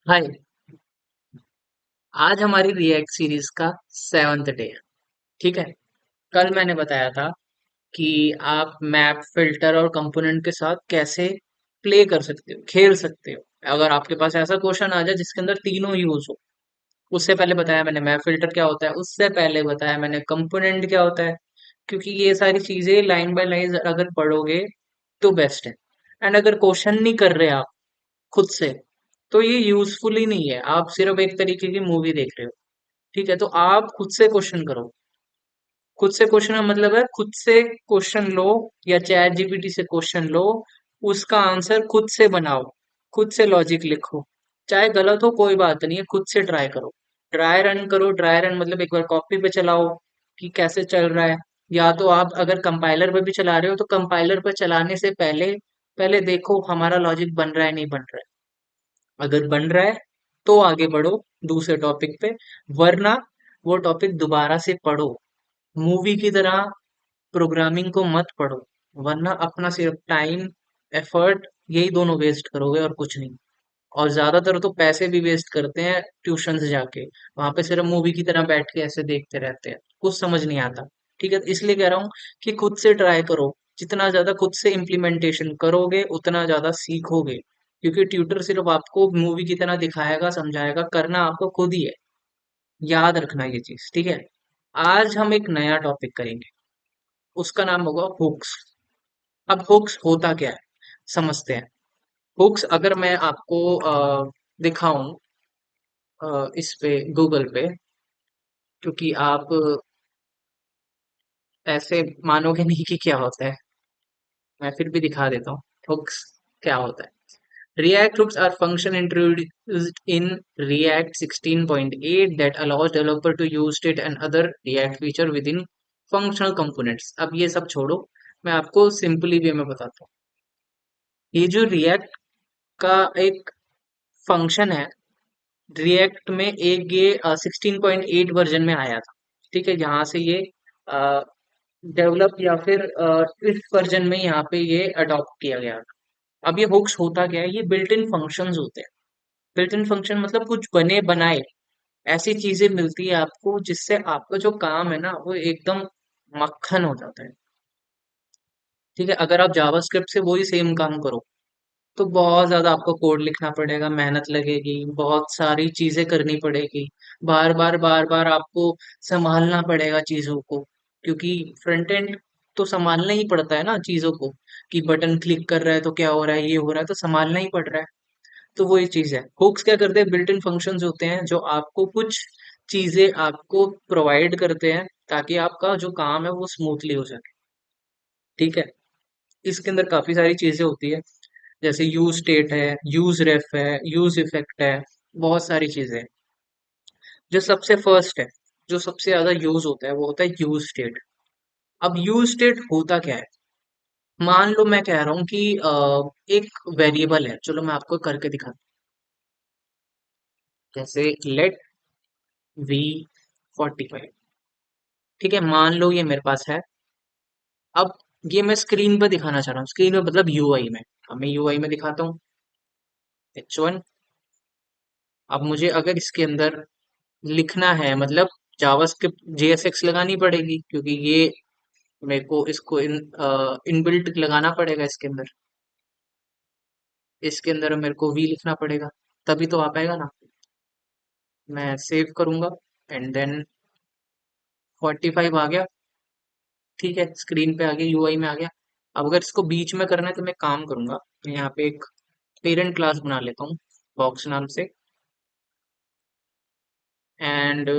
हाय। आज हमारी react series का 7th डे है। ठीक है। कल मैंने बताया था कि आप मैप फिल्टर और कंपोनेंट के साथ कैसे प्ले कर सकते हो, खेल सकते हो। अगर आपके पास ऐसा क्वेश्चन आ जाए जिसके अंदर तीनों यूज हो। उससे पहले बताया मैंने मैप फिल्टर क्या होता है, उससे पहले बताया मैंने कंपोनेंट क्या होता है। क्योंकि ये सारी चीजें लाइन बाय लाइन अगर पढ़ोगे तो बेस्ट है। एंड अगर क्वेश्चन नहीं कर रहे आप खुद से, तो ये यूजफुल ही नहीं है। आप सिर्फ एक तरीके की मूवी देख रहे हो। ठीक है, तो आप खुद से क्वेश्चन करो। खुद से क्वेश्चन का मतलब है खुद से क्वेश्चन लो, या चैट जीपीटी से क्वेश्चन लो, उसका आंसर खुद से बनाओ, खुद से लॉजिक लिखो। चाहे गलत हो कोई बात नहीं है, खुद से ट्राई करो। ड्राई रन करो। ड्राई रन मतलब एक बार कॉपी पे चलाओ कि कैसे चल रहा है। या तो आप अगर कंपाइलर पे भी चला रहे हो तो कंपाइलर पे चलाने से पहले पहले देखो हमारा लॉजिक बन रहा है नहीं बन रहा है। अगर बन रहा है तो आगे बढ़ो दूसरे टॉपिक पे, वरना वो टॉपिक दोबारा से पढ़ो। मूवी की तरह प्रोग्रामिंग को मत पढ़ो, वरना अपना सिर्फ टाइम, एफर्ट, यही दोनों वेस्ट करोगे और कुछ नहीं। और ज्यादातर तो पैसे भी वेस्ट करते हैं ट्यूशन से जाके। वहां पे सिर्फ मूवी की तरह बैठ के ऐसे देखते रहते हैं, कुछ समझ नहीं आता। ठीक है, इसलिए कह रहा हूँ कि खुद से ट्राई करो। जितना ज्यादा खुद से इम्प्लीमेंटेशन करोगे उतना ज्यादा सीखोगे। क्योंकि ट्यूटर सिर्फ आपको मूवी की तरह दिखाएगा, समझाएगा, करना आपको खुद ही है। याद रखना ये चीज, ठीक है। आज हम एक नया टॉपिक करेंगे, उसका नाम होगा हुक्स। अब हुक्स होता क्या है, समझते हैं। हुक्स अगर मैं आपको दिखाऊं इस पे गूगल पे, क्योंकि आप ऐसे मानोगे नहीं कि क्या होता है। मैं फिर भी दिखा देता हूँ हुक्स क्या होता है। React hooks are function introduced in React 16.8 that allows developer to use state and other React feature within functional components। अब ये सब छोड़ो, मैं आपको सिंपली वे में बताता हूँ। ये जो React का एक फंक्शन है, रिएक्ट में एक ये 16.8 वर्जन में आया था। ठीक है, यहाँ से ये डेवलप या फिर इस वर्जन में यहाँ पे ये अडॉप्ट किया गया था। अब ये हुक्स होता क्या है, ये बिल्ट इन फंक्शंस होते हैं। बिल्ट इन फंक्शन मतलब कुछ बने बनाए ऐसी चीजें मिलती है आपको, जिससे आपका जो काम है ना वो एकदम मक्खन हो जाता है। ठीक है, अगर आप जावास्क्रिप्ट से वही सेम काम करो तो बहुत ज्यादा आपको कोड लिखना पड़ेगा, मेहनत लगेगी, बहुत सारी चीजें करनी पड़ेगी। बार बार आपको संभालना पड़ेगा चीजों को। क्योंकि फ्रंट एंड तो संभालना ही पड़ता है ना चीजों को, कि बटन क्लिक कर रहा है तो क्या हो रहा है, ये हो रहा है तो संभालना ही पड़ रहा है। तो वही चीज है, हुक्स क्या करते हैं, बिल्ट इन फंक्शंस होते हैं जो आपको कुछ चीजें आपको प्रोवाइड करते हैं ताकि आपका जो काम है वो स्मूथली हो सके। ठीक है, इसके अंदर काफी सारी चीजें होती है, जैसे यूज स्टेट है, यूज रेफ है, यूज इफेक्ट है, बहुत सारी चीजें हैं। जो सबसे फर्स्ट है, जो सबसे ज्यादा यूज होता है वो होता है यूज स्टेट। अब यूज स्टेट होता क्या है, मान लो मैं कह रहा हूँ कि एक वेरिएबल है, चलो मैं आपको करके दिखाता हूँ। जैसे लेट V45। ठीक है, मान लो ये मेरे पास है। अब ये मैं स्क्रीन पर दिखाना चाह रहा हूँ, स्क्रीन में मतलब यूआई में। अब मैं यूआई में दिखाता हूँ H1। अब मुझे अगर इसके अंदर लिखना है, मतलब जावास्क्रिप्ट JSX लगानी पड़ेगी, क्योंकि ये मेरे को इसको इनबिल्ट लगाना पड़ेगा इसके अंदर। इसके अंदर मेरे को वी लिखना पड़ेगा, तभी तो आ पाएगा ना। मैं सेव करूंगा एंड देन 45 आ गया। ठीक है, स्क्रीन पे आ गया, यूआई में आ गया। अब अगर इसको बीच में करना है तो मैं काम करूंगा, तो यहाँ पे एक पेरेंट क्लास बना लेता हूँ बॉक्स नाम से। एंड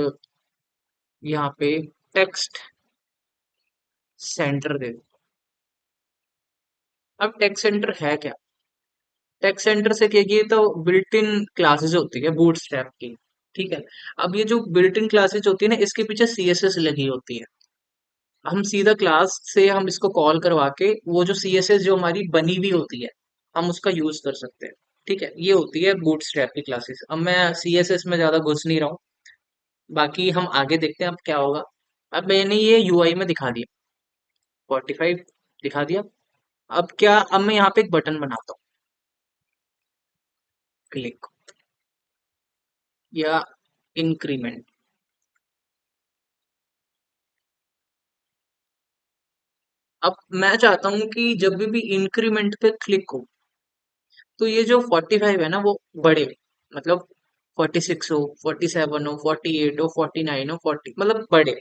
यहाँ पे टेक्स्ट सेंटर दे दो। अब टेक्स्ट सेंटर है क्या, टेक्स्ट सेंटर से क्या, ये तो बिल्ट इन क्लासेस होती है बूटस्ट्रैप की। ठीक है, अब ये जो बिल्ट इन क्लासेस होती है ना, इसके पीछे सीएसएस लगी होती है। हम सीधा क्लास से हम इसको कॉल करवा के वो जो सीएसएस जो हमारी बनी हुई होती है, हम उसका यूज कर सकते हैं। ठीक है, ये होती है बूटस्ट्रैप की क्लासेस। अब मैं सीएसएस में ज्यादा घुस नहीं रहा हूँ, बाकी हम आगे देखते हैं अब क्या होगा। अब मैंने ये यूआई में दिखा दिया, 45 दिखा दिया। अब क्या, अब मैं यहाँ पे एक बटन बनाता हूँ, क्लिक। या इंक्रीमेंट। अब मैं चाहता हूं कि जब भी इंक्रीमेंट पे क्लिक हो तो ये जो 45 है ना वो बढ़े, मतलब 46 हो, 47 हो, 48 हो, 49 हो, 40 मतलब बढ़े।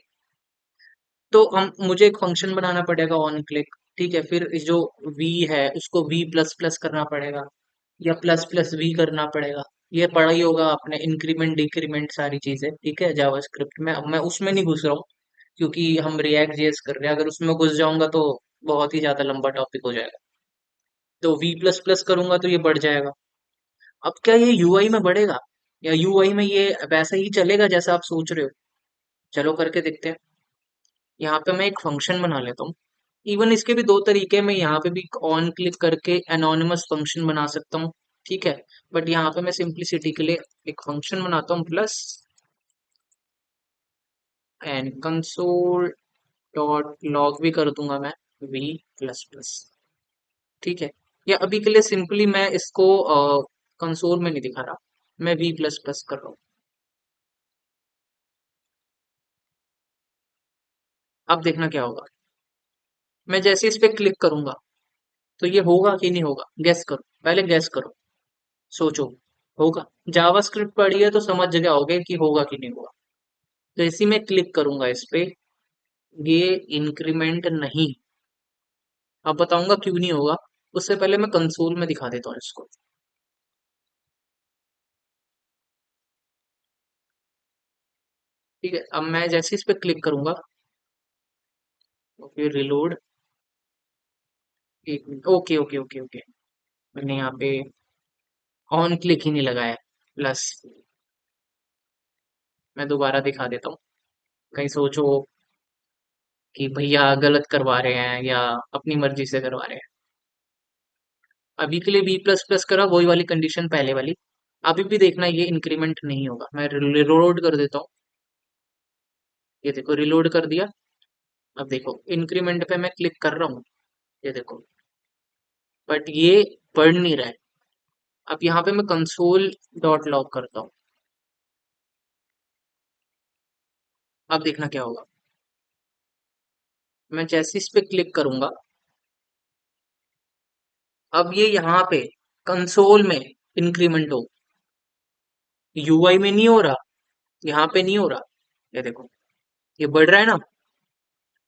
तो हम मुझे एक फंक्शन बनाना पड़ेगा ऑन क्लिक। ठीक है, फिर इस जो v है उसको v प्लस प्लस करना पड़ेगा या प्लस प्लस v करना पड़ेगा। ये पढ़ा ही होगा आपने, इंक्रीमेंट डिक्रीमेंट सारी चीजें। ठीक है, जावास्क्रिप्ट में। अब मैं उसमें नहीं घुस रहा हूँ क्योंकि हम रिएक्ट जेएस कर रहे हैं, अगर उसमें घुस जाऊंगा तो बहुत ही ज्यादा लंबा टॉपिक हो जाएगा। तो v प्लस प्लस करूंगा तो ये बढ़ जाएगा। अब क्या ये यूआई में बढ़ेगा या यूआई में ये वैसा ही चलेगा जैसा आप सोच रहे हो? चलो करके देखते हैं। यहाँ पे मैं एक फंक्शन बना लेता हूँ। इवन इसके भी दो तरीके हैं, मैं यहाँ पे भी ऑन क्लिक करके एनोनिमस फंक्शन बना सकता हूँ। ठीक है, बट यहाँ पे मैं सिंप्लिसिटी के लिए एक फंक्शन बनाता हूँ, plus and console dot log भी कर दूंगा मैं वी प्लस प्लस। ठीक है, या अभी के लिए सिंपली मैं इसको कंसोल में नहीं दिखा रहा, मैं वी प्लस प्लस कर रहा हूँ। अब देखना क्या होगा। मैं जैसे इस पे क्लिक करूंगा तो ये होगा कि नहीं होगा, गैस करो, पहले गैस करो, सोचो। होगा। जावास्क्रिप्ट पढ़ी है तो समझ गए होगे कि होगा कि नहीं होगा। तो इसी में क्लिक करूंगा इस पे, ये इंक्रीमेंट नहीं। अब बताऊंगा क्यों नहीं होगा। उससे पहले मैं कंसोल में दिखा देता हूँ इसको। ठीक है, अब मैं जैसे इस पे क्लिक करूंगा तो फिर रिलोड। एक minute, okay okay okay okay. मैंने यहाँ पे ऑन क्लिक ही नहीं लगाया, प्लस। मैं दोबारा दिखा देता हूँ, कहीं सोचो कि भैया गलत करवा रहे हैं या अपनी मर्जी से करवा रहे हैं। अभी के लिए बी प्लस प्लस करा, वही वाली कंडीशन पहले वाली। अभी भी देखना ये इंक्रीमेंट नहीं होगा। मैं रिलोड कर देता हूँ। ये देखो रिलोड कर दिया। अब देखो इंक्रीमेंट पे मैं क्लिक कर रहा हूँ, ये देखो, बट ये बढ़ नहीं रहा है। अब यहाँ पे मैं कंसोल डॉट लॉग करता हूँ। अब देखना क्या होगा। मैं जैसे इस पे क्लिक करूंगा, अब ये यहाँ पे कंसोल में इंक्रीमेंट हो, यूआई में नहीं हो रहा, यहाँ पे नहीं हो रहा। ये देखो, ये बढ़ रहा है ना।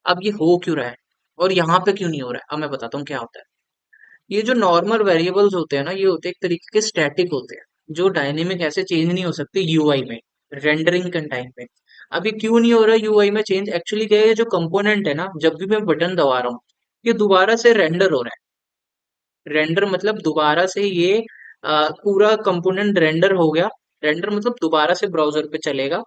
अब ये हो क्यों रहा है और यहाँ पे क्यों नहीं हो रहा है, अब मैं बताता हूँ क्या होता है। ये जो नॉर्मल वेरिएबल्स होते हैं ना, ये होते हैं एक तरीके के स्टैटिक होते हैं, जो डायनेमिक ऐसे चेंज नहीं हो सकते यूआई में, रेंडरिंग के टाइम पे। अभी क्यों नहीं हो रहा यूआई में चेंज? एक्चुअली क्या है, ये जो कंपोनेंट है ना, जब भी मैं बटन दबा रहा हूँ ये दोबारा से रेंडर हो रहा है। रेंडर मतलब दोबारा से ये पूरा कंपोनेंट रेंडर हो गया। रेंडर मतलब दोबारा से ब्राउजर पे चलेगा,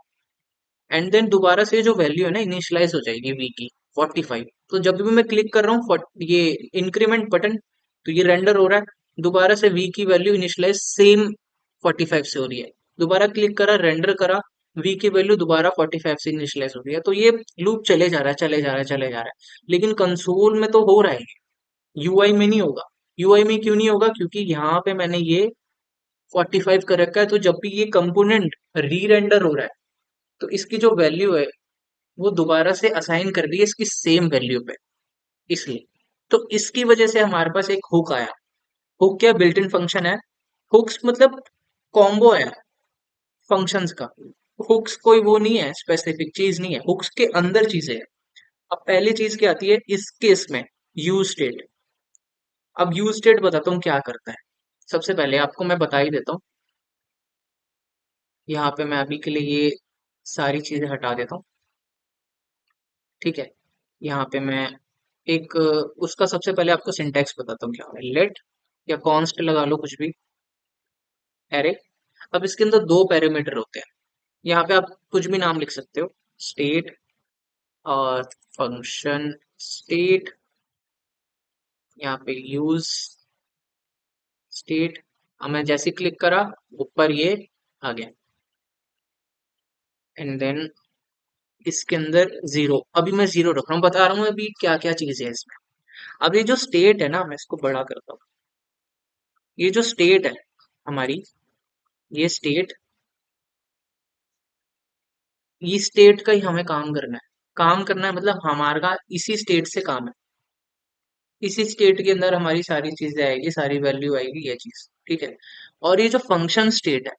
एंड देन दोबारा से जो वैल्यू है ना इनिशियलाइज हो जाएगी वी की, 45। तो जब भी मैं क्लिक कर रहा हूँ ये इंक्रीमेंट बटन, तो ये रेंडर हो रहा है, दोबारा से वी की वैल्यू इनिशियलाइज सेम 45 से हो रही है। दोबारा क्लिक करा, रेंडर करा, वी की वैल्यू दोबारा 45 से इनिशियलाइज हो रही है। तो ये लूप चले जा रहा है, चले जा रहा है, चले जा रहा है। लेकिन कंसोल में तो हो रहा है, यूआई में नहीं होगा। यूआई में क्यों नहीं होगा? क्योंकि यहाँ पे मैंने ये 45 कर रखा है, तो जब भी ये कंपोनेंट री रेंडर हो रहा है तो इसकी जो वैल्यू है वो दोबारा से असाइन कर दी है इसकी सेम वैल्यू पे, इसलिए। तो इसकी वजह से हमारे पास एक हुक आया। हुक क्या, बिल्ट इन फंक्शन है। हुक्स मतलब कॉम्बो है फंक्शंस का। हुक्स कोई वो नहीं है, स्पेसिफिक चीज नहीं है, हुक्स के अंदर चीजें हैं। अब पहली चीज क्या आती है इस केस में, यूज स्टेट। अब यूज स्टेट बताता हूँ क्या करता है। सबसे पहले आपको मैं बता ही देता हूँ। यहाँ पे मैं अभी के लिए ये सारी चीजें हटा देता हूँ। ठीक है, यहाँ पे मैं एक उसका सबसे पहले आपको सिंटैक्स बताता हूँ क्या है। लेट या कॉन्स्ट लगा लो कुछ भी, एरे। अब इसके अंदर दो पैरामीटर होते हैं, यहाँ पे आप कुछ भी नाम लिख सकते हो, स्टेट और फंक्शन स्टेट। यहाँ पे यूज स्टेट। अब मैं जैसे क्लिक करा ऊपर ये आ गया, एंड देन इसके अंदर जीरो। अभी मैं जीरो रख रहा हूँ, बता रहा हूँ अभी क्या क्या चीज है इसमें। अब ये जो स्टेट है ना, मैं इसको बड़ा करता हूँ। ये जो स्टेट है हमारी, ये स्टेट ये स्टेट का ही हमें काम करना है। काम करना है मतलब हमारा इसी स्टेट से काम है। इसी स्टेट के अंदर हमारी सारी चीजें आएगी, सारी वैल्यू आएगी, ये चीज ठीक है। और ये जो फंक्शन स्टेट है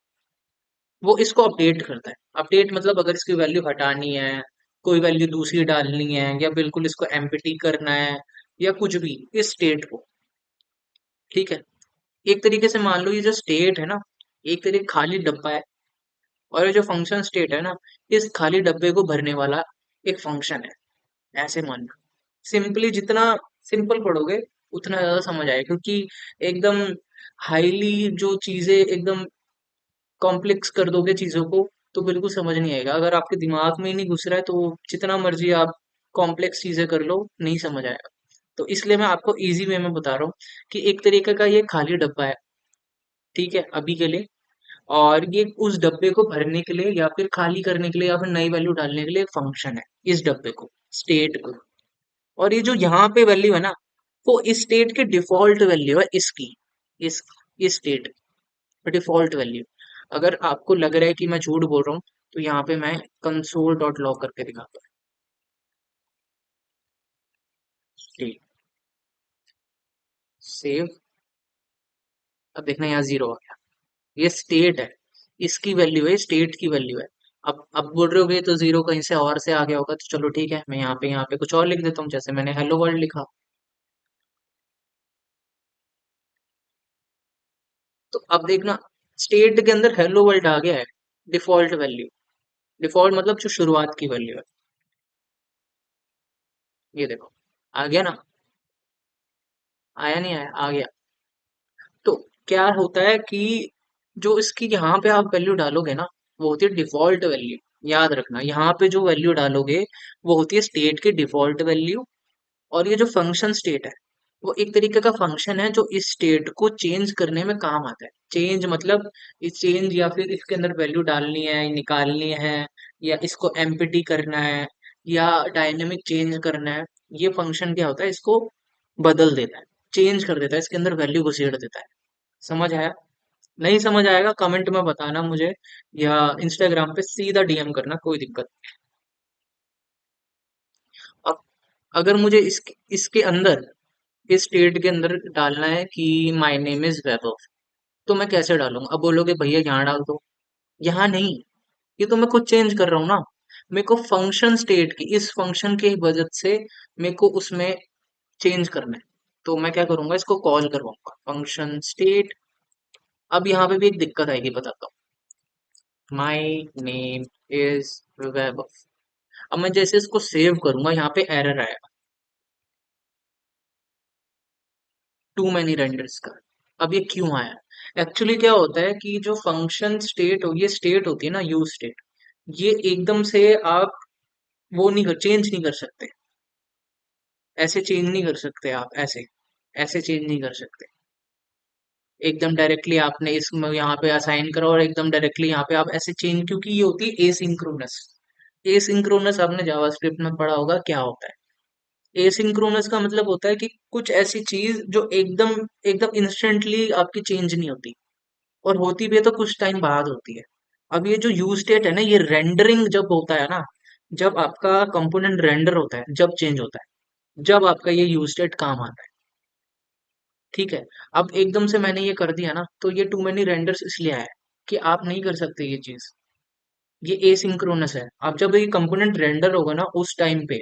वो इसको अपडेट करता है। अपडेट मतलब अगर इसकी वैल्यू हटानी है, कोई वैल्यू दूसरी डालनी है, या बिल्कुल इसको एम्प्टी करना है, या कुछ भी इस स्टेट को, ठीक है। एक तरीके से मान लो ये जो स्टेट है ना, एक तरीके खाली डब्बा है, और ये जो फंक्शन स्टेट है ना, इस खाली डब्बे को भरने वाला एक फंक्शन है, ऐसे मान लो। सिंपली जितना सिंपल पढ़ोगे उतना ज्यादा समझ आएगा, क्योंकि एकदम हाईली जो चीजें एकदम कॉम्प्लेक्स कर दोगे चीजों को तो बिल्कुल समझ नहीं आएगा। अगर आपके दिमाग में ही नहीं घुस रहा है तो जितना मर्जी आप कॉम्प्लेक्स चीजें कर लो, नहीं समझ आएगा। तो इसलिए मैं आपको इजी वे में बता रहा हूँ कि एक तरीके का ये खाली डब्बा है, ठीक है, अभी के लिए। और ये उस डब्बे को भरने के लिए या फिर खाली करने के लिए या फिर नई वैल्यू डालने के लिए एक फंक्शन है, इस डब्बे को, स्टेट को। और ये जो यहाँ पे वैल्यू है ना, वो इस स्टेट की डिफॉल्ट वैल्यू है, इसकी, इस इस स्टेट डिफॉल्ट वैल्यू। अगर आपको लग रहा है कि मैं झूठ बोल रहा हूँ तो यहाँ पे मैं कंसोल डॉट लॉग करके दिखाता हूँ। सेव। अब देखना यहाँ जीरो आ गया, ये स्टेट है, इसकी वैल्यू है, स्टेट की वैल्यू है। अब बोल रहे हो तो जीरो कहीं से और से आ गया होगा, तो चलो ठीक है, मैं यहाँ पे कुछ और लिख देता हूँ, जैसे मैंने हेलो वर्ल्ड लिखा। तो अब देखना, स्टेट के अंदर हेलो वर्ल्ड आ गया है, डिफॉल्ट वैल्यू। डिफॉल्ट मतलब जो शुरुआत की वैल्यू है, ये देखो, आ गया ना, आया नहीं आया, आ गया। तो क्या होता है कि जो इसकी यहाँ पे आप वैल्यू डालोगे ना, वो होती है डिफॉल्ट वैल्यू। याद रखना, यहाँ पे जो वैल्यू डालोगे वो होती है स्टेट की डिफॉल्ट वैल्यू। और ये जो फंक्शन स्टेट है, वो एक तरीके का फंक्शन है जो इस स्टेट को चेंज करने में काम आता है। चेंज मतलब इस चेंज या फिर इसके अंदर वैल्यू डालनी है, निकालनी है, या इसको एम्प्टी करना है, या डायनेमिक चेंज करना है। ये फंक्शन क्या होता है, इसको बदल देता है, चेंज कर देता है, इसके अंदर वैल्यू घुसेड़ देता है। समझ आया? नहीं समझ आएगा कमेंट में बताना मुझे, या इंस्टाग्राम पे सीधा डीएम करना, कोई दिक्कत नहीं। अब अगर मुझे इसके अंदर, इस स्टेट के अंदर डालना है कि माय नेम इज वैभव, तो मैं कैसे डालूंगा? अब बोलोगे भैया यहाँ डाल दो। यहाँ नहीं, ये तो मैं खुद चेंज कर रहा हूँ ना। मेरे को फंक्शन स्टेट की, इस फंक्शन की वजह से मेरे को उसमें चेंज करना है। तो मैं क्या करूंगा, इसको कॉल करवाऊंगा फंक्शन स्टेट। अब यहाँ पे भी एक दिक्कत आएगी, बताता हूँ। माय नेम इज वैभव। अब मैं जैसे इसको सेव करूंगा, यहाँ पे एरर आएगा, टू मैनी रेंडर्स का। अब ये क्यों आया? एक्चुअली क्या होता है कि जो फंक्शन स्टेट हो, ये स्टेट होती है ना, यूज स्टेट, ये एकदम से आप वो नहीं कर, चेंज नहीं कर सकते। ऐसे चेंज नहीं कर सकते आप, ऐसे ऐसे चेंज नहीं कर सकते। एकदम डायरेक्टली आपने इस यहाँ पे असाइन करो और एकदम डायरेक्टली यहाँ पे आप ऐसे चेंज, क्योंकि ये होती है एसिंक्रोनस। एसिंक्रोनस आपने जावास्क्रिप्ट में पढ़ा होगा क्या होता है। एसिंक्रोनस का मतलब होता है कि कुछ ऐसी चीज जो एकदम एकदम इंस्टेंटली आपकी चेंज नहीं होती, और होती भी है तो कुछ टाइम बाद होती है। अब ये जो यूज स्टेट है ना, ये रेंडरिंग जब होता है ना, जब आपका कंपोनेंट रेंडर होता है, जब चेंज होता है, जब आपका ये यूज स्टेट काम आता है, ठीक है। अब एकदम से मैंने ये कर दिया ना, तो ये टू मेनी रेंडर्स इसलिए आया है कि आप नहीं कर सकते ये चीज। ये एसिंक्रोनस है, अब जब ये कंपोनेंट रेंडर होगा ना, उस टाइम पे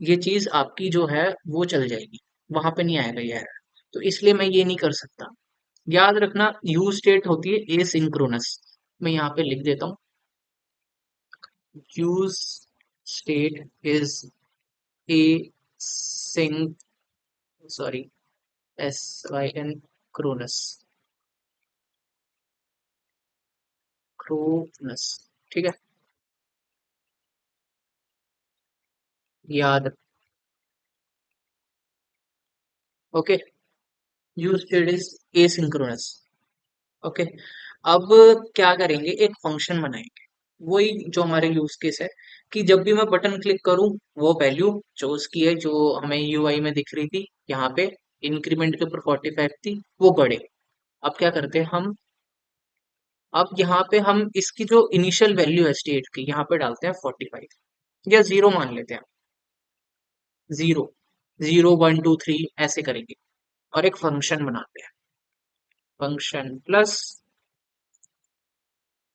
ये चीज आपकी जो है वो चल जाएगी, वहां पे नहीं आएगा ये error। तो इसलिए मैं ये नहीं कर सकता। याद रखना, यूज स्टेट होती है एसिंक्रोनस। मैं यहाँ पे लिख देता हूँ, use state is a sync, sorry, SYN क्रोनस, क्रोनस, ठीक है। याद, okay, use state is asynchronous, okay. अब क्या करेंगे, एक फंक्शन बनाएंगे, वही जो हमारे यूज केस है, कि जब भी मैं बटन क्लिक करूं, वो वैल्यू जो उसकी है, जो हमें यूआई में दिख रही थी यहाँ पे, इंक्रीमेंट के ऊपर 45 थी, वो बढ़े। अब क्या करते हैं हम, अब यहाँ पे हम इसकी जो इनिशियल वैल्यू है स्टेट की यहाँ पे डालते हैं 45 या जीरो मान लेते हैं। Zero, zero one two three ऐसे करेंगे और एक फंक्शन बनाते हैं, फंक्शन प्लस।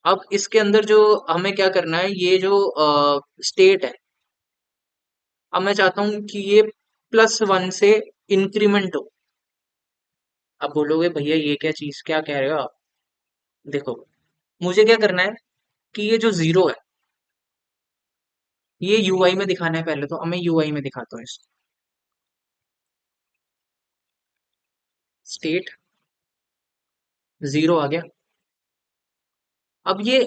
अब इसके अंदर जो हमें क्या करना है, ये जो स्टेट है, अब मैं चाहता हूं कि ये +1 से इंक्रीमेंट हो। अब बोलोगे भैया ये क्या चीज, क्या कह रहे हो आप? देखो, मुझे क्या करना है कि ये जो जीरो है ये यूआई में दिखाना है पहले, तो अब मैं यूआई में दिखाता हूँ इसको। स्टेट जीरो आ गया। अब ये,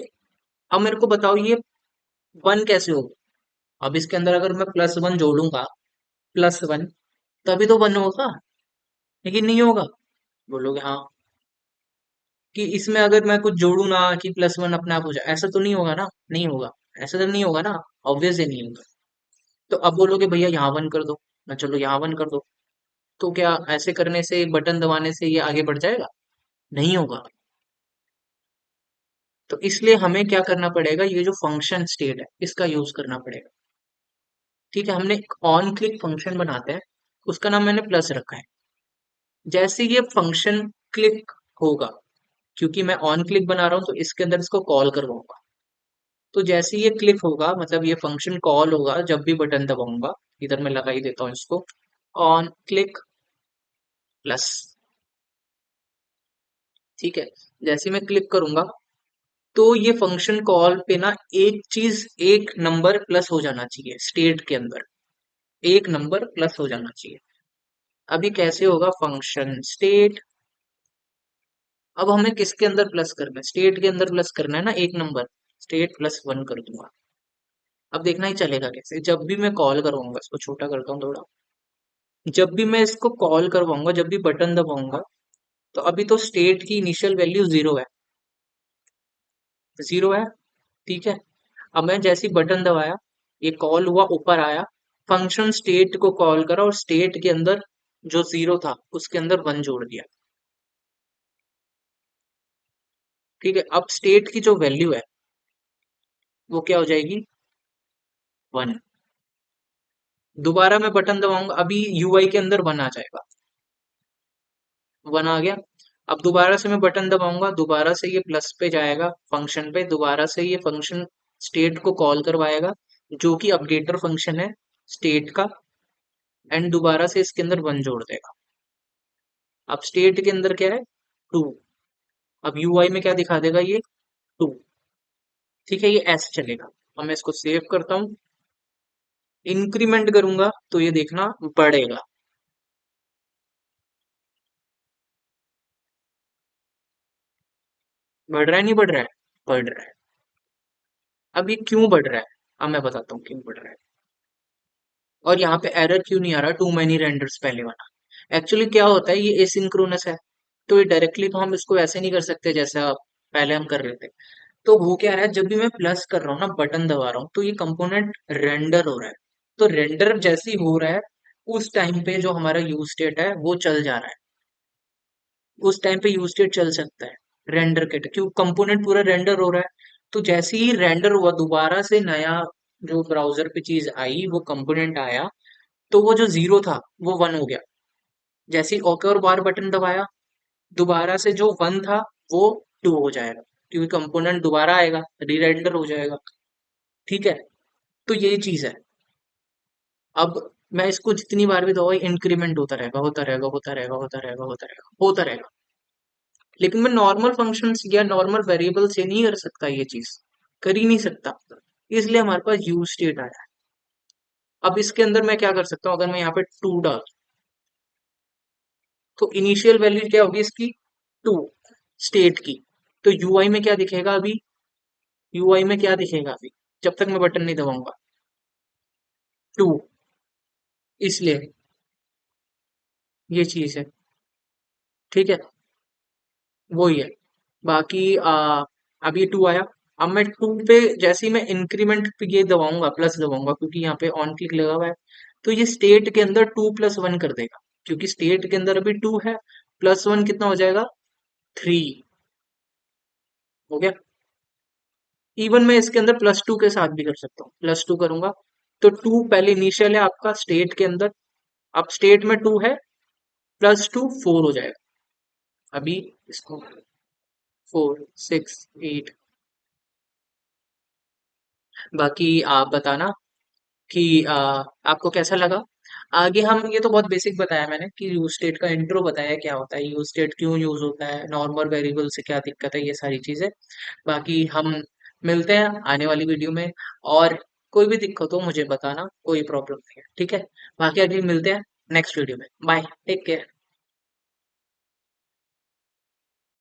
अब मेरे को बताओ ये वन कैसे होगा? अब इसके अंदर अगर मैं +1 जोड़ूंगा, +1, तभी तो वन होगा, लेकिन नहीं होगा। बोलोगे हाँ, कि इसमें अगर मैं कुछ जोड़ू ना कि +1 अपने आप हो जाए, ऐसा तो नहीं होगा ना, नहीं होगा, ऐसा तो नहीं होगा ना, ऑब्वियस ही नहीं होगा। तो अब बोलोगे भैया यहाँ वन कर दो, ना चलो यहाँ वन कर दो, तो क्या ऐसे करने से, बटन दबाने से ये आगे बढ़ जाएगा? नहीं होगा। तो इसलिए हमें क्या करना पड़ेगा, ये जो फंक्शन स्टेट है इसका यूज करना पड़ेगा। ठीक है, हमने एक ऑन क्लिक फंक्शन बनाते हैं, उसका नाम मैंने प्लस रखा है। जैसे ये फंक्शन क्लिक होगा, क्योंकि मैं ऑन क्लिक बना रहा हूं तो इसके अंदर इसको कॉल करवाऊंगा, तो जैसे ये क्लिक होगा मतलब ये फंक्शन कॉल होगा, जब भी बटन दबाऊंगा, इधर मैं लगा ही देता हूँ इसको, ऑन क्लिक प्लस। ठीक है, जैसे मैं क्लिक करूंगा तो ये फंक्शन कॉल पे ना एक चीज, एक नंबर प्लस हो जाना चाहिए स्टेट के अंदर, एक नंबर प्लस हो जाना चाहिए। अभी कैसे होगा, फंक्शन स्टेट, अब हमें किसके अंदर प्लस करना है, स्टेट के अंदर प्लस करना है ना, एक नंबर, स्टेट +1 कर दूंगा। अब देखना ही चलेगा कैसे, जब भी मैं कॉल करवाऊंगा, इसको छोटा करता हूँ थोड़ा, जब भी मैं इसको कॉल करवाऊंगा, जब भी बटन दबाऊंगा, तो अभी तो स्टेट की इनिशियल वैल्यू जीरो है, जीरो है। ठीक है, अब मैं जैसे ही बटन दबाया, ये कॉल हुआ, ऊपर आया, फंक्शन स्टेट को कॉल करा और स्टेट के अंदर जो जीरो था उसके अंदर वन जोड़ दिया। ठीक है, अब स्टेट की जो वैल्यू है वो क्या हो जाएगी, वन। दोबारा मैं बटन दबाऊंगा, अभी यूआई के अंदर वन आ जाएगा, वन आ गया। अब दोबारा से मैं बटन दबाऊंगा, दोबारा से ये प्लस पे जाएगा फंक्शन पे, दोबारा से ये फंक्शन स्टेट को कॉल करवाएगा, जो कि अपडेटर फंक्शन है स्टेट का, एंड दोबारा से इसके अंदर वन जोड़ देगा। अब स्टेट के अंदर क्या है, टू, अब यूआई में क्या दिखा देगा, ये टू। ठीक है, ये ऐसे चलेगा। अब मैं इसको सेव करता हूँ, इंक्रीमेंट करूंगा तो ये देखना बढ़ेगा। बढ़ रहा है, नहीं बढ़ रहा है? बढ़ रहा है। अब ये क्यों बढ़ रहा है, अब मैं बताता हूँ क्यों बढ़ रहा है। और यहाँ पे एरर क्यों नहीं आ रहा, टू मैनी रेंडर्स पहले वाला। एक्चुअली क्या होता है, ये एसिंक्रोनस है, तो ये डायरेक्टली तो हम इसको ऐसे नहीं कर सकते जैसा पहले हम कर रहे थे। तो वो क्या रहा है, जब भी मैं प्लस कर रहा हूँ ना, बटन दबा रहा हूँ, तो ये कंपोनेंट रेंडर हो रहा है। तो रेंडर जैसे ही हो रहा है, उस टाइम पे जो हमारा यूज स्टेट है वो चल जा रहा है, उस टाइम पे यूज स्टेट चल सकता है रेंडर के, क्यों, कंपोनेंट पूरा रेंडर हो रहा है। तो जैसे ही रेंडर हुआ, दोबारा से नया जो ब्राउजर पे चीज आई, वो कंपोनेंट आया, तो वो जो जीरो था वो वन हो गया। जैसे ही ओके और बार बटन दबाया, दोबारा से जो वन था वो टू हो जाएगा, क्योंकि कंपोनेंट दोबारा आएगा, रीरेंडर हो जाएगा। ठीक है, तो यही चीज है। अब मैं इसको जितनी बार भी दबाऊं, इंक्रीमेंट होता रहेगा, होता रहेगा, होता रहेगा, होता रहेगा, होता रहेगा, होता रहेगा। लेकिन मैं नॉर्मल फंक्शंस या नॉर्मल वेरिएबल से नहीं कर सकता, ये चीज कर ही नहीं सकता, इसलिए हमारे पास यूज स्टेट आया है। अब इसके अंदर मैं क्या कर सकता हूँ, अगर मैं यहाँ पे टू डाल, तो इनिशियल वैल्यू क्या होगी इसकी, टू, स्टेट की। तो यूआई में क्या दिखेगा अभी, यूआई में क्या दिखेगा अभी, जब तक मैं बटन नहीं दबाऊंगा, टू, इसलिए ये चीज है। ठीक है, वो ही है। बाकी अब ये टू आया, अब मैं टू पे जैसे ही मैं इंक्रीमेंट पे ये दबाऊंगा, प्लस दबाऊंगा, क्योंकि यहाँ पे ऑन क्लिक लगा हुआ है, तो ये स्टेट के अंदर 2 + 1 कर देगा, क्योंकि स्टेट के अंदर अभी टू है, +1 कितना हो जाएगा, थ्री। हो गया। इवन मैं इसके अंदर प्लस टू के साथ भी कर सकता हूँ, प्लस टू करूंगा तो टू पहले इनिशियल है आपका स्टेट के अंदर, अब स्टेट में टू है, प्लस टू फोर हो जाएगा। अभी इसको फोर सिक्स एट। बाकी आप बताना कि आपको कैसा लगा। आगे हम, ये तो बहुत बेसिक बताया मैंने कि यूज स्टेट का इंट्रो बताया क्या होता है, यूज स्टेट क्यों यूज होता है, नॉर्मल वेरिएबल से क्या दिक्कत है, ये सारी चीजें। बाकी हम मिलते हैं आने वाली वीडियो में, और कोई भी दिक्कत हो मुझे बताना, कोई प्रॉब्लम नहीं है, ठीक है। बाकी अगली मिलते हैं नेक्स्ट वीडियो में। Bye, take care.